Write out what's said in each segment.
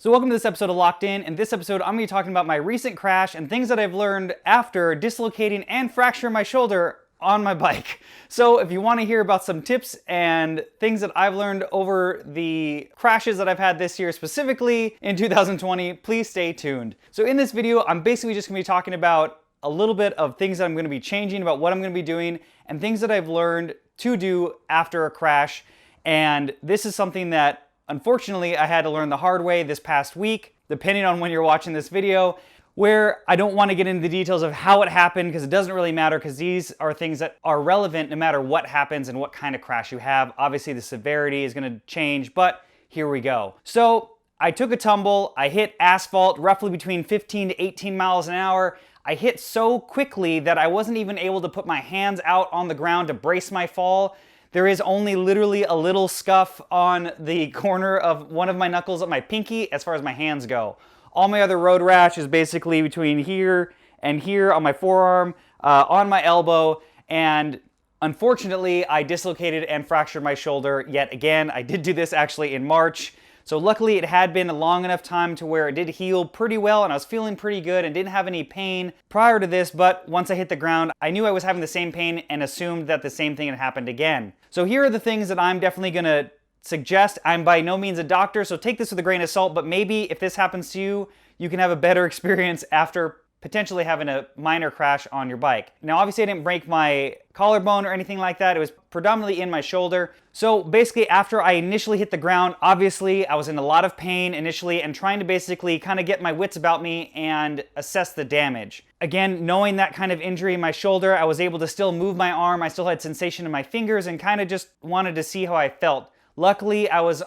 So welcome to this episode of Locked In. In this episode, I'm going to be talking about my recent crash and things that I've learned after dislocating and fracturing my shoulder on my bike. So if you want to hear about some tips and things that I've learned over the crashes that I've had this year, specifically in 2020, please stay tuned. So in this video, I'm basically just going to be talking about a little bit of things that I'm going to be changing, about what I'm going to be doing, and things that I've learned to do after a crash. And this is something that unfortunately I had to learn the hard way this past week, depending on when you're watching this video, where I don't want to get into the details of how it happened because it doesn't really matter, because these are things that are relevant no matter what happens and what kind of crash you have. Obviously the severity is going to change, but here we go. So I took a tumble, I hit asphalt roughly between 15 to 18 miles an hour. I hit so quickly that I wasn't even able to put my hands out on the ground to brace my fall. There is only literally a little scuff on the corner of one of my knuckles of my pinky as far as my hands go. All my other road rash is basically between here and here on my forearm, on my elbow, and unfortunately I dislocated and fractured my shoulder yet again. I did do this actually in March. So luckily it had been a long enough time to where it did heal pretty well and I was feeling pretty good and didn't have any pain prior to this, but once I hit the ground, I knew I was having the same pain and assumed that the same thing had happened again. So here are the things that I'm definitely gonna suggest. I'm by no means a doctor, so take this with a grain of salt, but maybe if this happens to you, you can have a better experience after potentially having a minor crash on your bike. Now obviously I didn't break my collarbone or anything like that. It was predominantly in my shoulder. So basically after I initially hit the ground, obviously I was in a lot of pain initially and trying to basically kind of get my wits about me and assess the damage. Again, knowing that kind of injury in my shoulder, I was able to still move my arm. I still had sensation in my fingers and kind of just wanted to see how I felt. Luckily, I was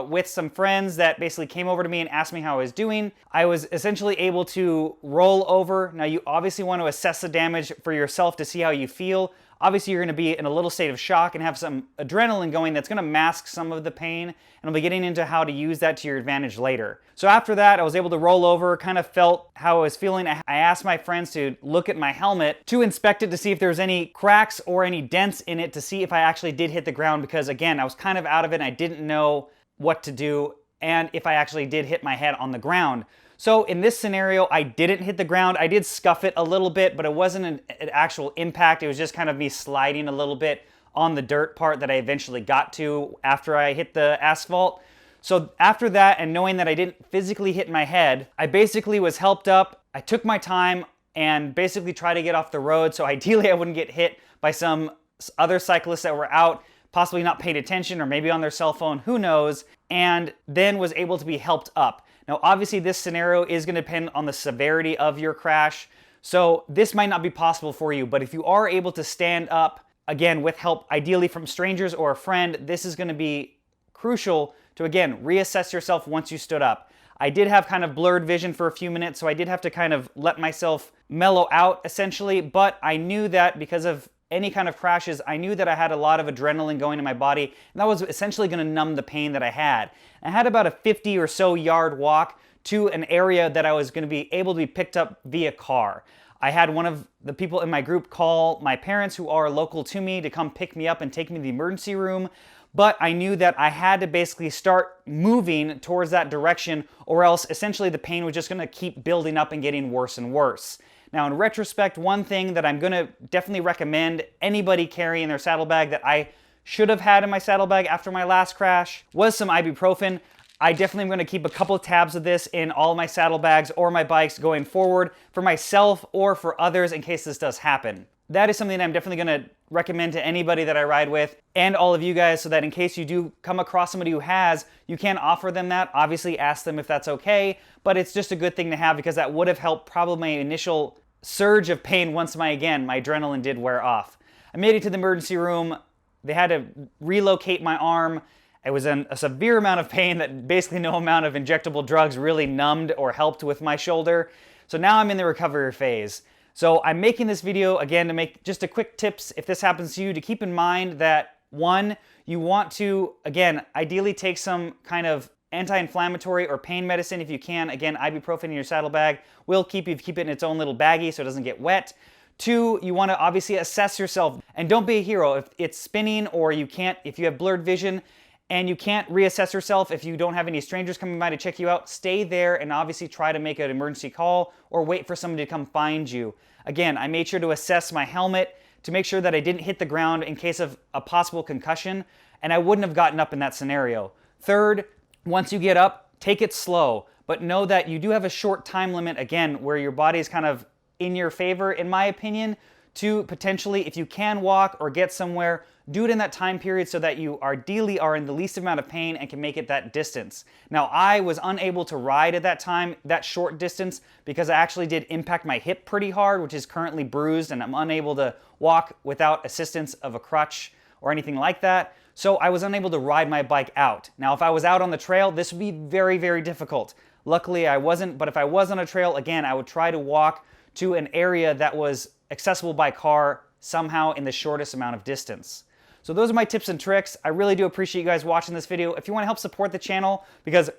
with some friends that basically came over to me and asked me how I was doing. I was essentially able to roll over. Now, you obviously want to assess the damage for yourself to see how you feel. Obviously, you're going to be in a little state of shock and have some adrenaline going that's going to mask some of the pain, and I'll be getting into how to use that to your advantage later. So after that, I was able to roll over, kind of felt how I was feeling. I asked my friends to look at my helmet to inspect it to see if there was any cracks or any dents in it to see if I actually did hit the ground, because again, I was kind of out of it and I didn't know what to do and if I actually did hit my head on the ground. So in this scenario, I didn't hit the ground. I did scuff it a little bit, but it wasn't an actual impact. It was just kind of me sliding a little bit on the dirt part that I eventually got to after I hit the asphalt. So after that, and knowing that I didn't physically hit my head, I basically was helped up. I took my time and basically tried to get off the road. So ideally I wouldn't get hit by some other cyclists that were out, possibly not paying attention or maybe on their cell phone, who knows, and then was able to be helped up. Now, obviously this scenario is going to depend on the severity of your crash, so this might not be possible for you, but if you are able to stand up, again, with help, ideally from strangers or a friend, this is going to be crucial to, again, reassess yourself once you stood up. I did have kind of blurred vision for a few minutes, so I did have to kind of let myself mellow out, essentially, but I knew that because of any kind of crashes, I knew that I had a lot of adrenaline going in my body, and that was essentially going to numb the pain that I had. I had about a 50 or so yard walk to an area that I was going to be able to be picked up via car. I had one of the people in my group call my parents, who are local to me, to come pick me up and take me to the emergency room, but I knew that I had to basically start moving towards that direction, or else essentially the pain was just going to keep building up and getting worse and worse. Now, in retrospect, one thing that I'm going to definitely recommend anybody carry in their saddlebag that I should have had in my saddlebag after my last crash was some ibuprofen. I definitely am going to keep a couple of tabs of this in all of my saddlebags or my bikes going forward for myself or for others in case this does happen. That is something I'm definitely going to recommend to anybody that I ride with and all of you guys, so that in case you do come across somebody who has, you can offer them that. Obviously ask them if that's okay, but it's just a good thing to have because that would have helped probably my initial surge of pain once my adrenaline did wear off. I made it to the emergency room. They had to relocate my arm. It was in a severe amount of pain that basically no amount of injectable drugs really numbed or helped with my shoulder. So now I'm in the recovery phase. So I'm making this video again to make just a quick tips if this happens to you, to keep in mind that one, you want to, again, ideally take some kind of anti-inflammatory or pain medicine if you can. Again, ibuprofen in your saddlebag will keep it in its own little baggie so it doesn't get wet. Two, you want to obviously assess yourself and don't be a hero. If it's spinning or you can't, if you have blurred vision and you can't reassess yourself if you don't have any strangers coming by to check you out, stay there and obviously try to make an emergency call or wait for somebody to come find you. Again, I made sure to assess my helmet to make sure that I didn't hit the ground in case of a possible concussion, and I wouldn't have gotten up in that scenario. Third, once you get up, take it slow, but know that you do have a short time limit, again, where your body is kind of in your favor, in my opinion, to potentially, if you can walk or get somewhere, do it in that time period so that you ideally are in the least amount of pain and can make it that distance. Now, I was unable to ride at that time, that short distance, because I actually did impact my hip pretty hard, which is currently bruised, and I'm unable to walk without assistance of a crutch or anything like that. So I was unable to ride my bike out. Now, if I was out on the trail, this would be very, very difficult. Luckily, I wasn't, but if I was on a trail, again, I would try to walk to an area that was accessible by car somehow in the shortest amount of distance. So those are my tips and tricks. I really do appreciate you guys watching this video. If you want to help support the channel, because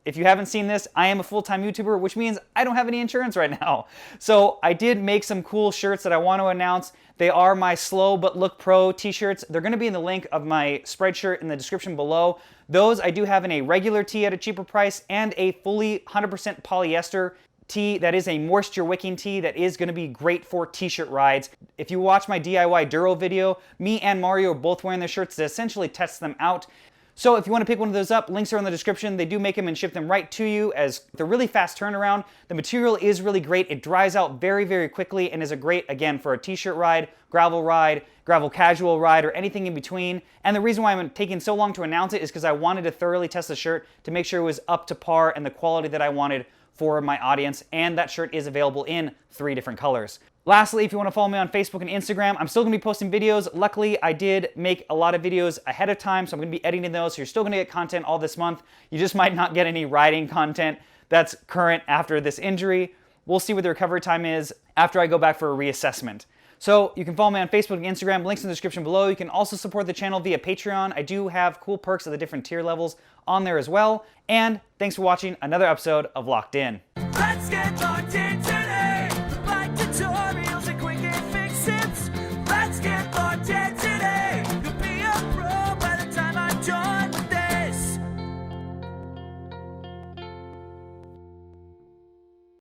if you haven't seen this, I am a full-time YouTuber, which means I don't have any insurance right now. So I did make some cool shirts that I want to announce. They are my Slow But Look Pro t-shirts. They're going to be in the link of my Spreadshirt in the description below. Those I do have in a regular tee at a cheaper price and a fully 100% polyester tee that is a moisture wicking tee that is going to be great for t-shirt rides. If you watch my DIY Duro video, me and Mario are both wearing their shirts to essentially test them out. So if you want to pick one of those up, links are in the description. They do make them and ship them right to you as they're really fast turnaround. The material is really great. It dries out very, very quickly and is a great, again, for a t-shirt ride, gravel casual ride, or anything in between. And the reason why I'm taking so long to announce it is because I wanted to thoroughly test the shirt to make sure it was up to par and the quality that I wanted for my audience, and that shirt is available in 3 different colors. Lastly, if you want to follow me on Facebook and Instagram, I'm still going to be posting videos. Luckily, I did make a lot of videos ahead of time, so I'm going to be editing those, so you're still going to get content all this month. You just might not get any riding content that's current after this injury. We'll see what the recovery time is after I go back for a reassessment. So you can follow me on Facebook and Instagram, links in the description below. You can also support the channel via Patreon. I do have cool perks at the different tier levels on there as well. And thanks for watching another episode of Locked In. Let's get locked in today, like the toy.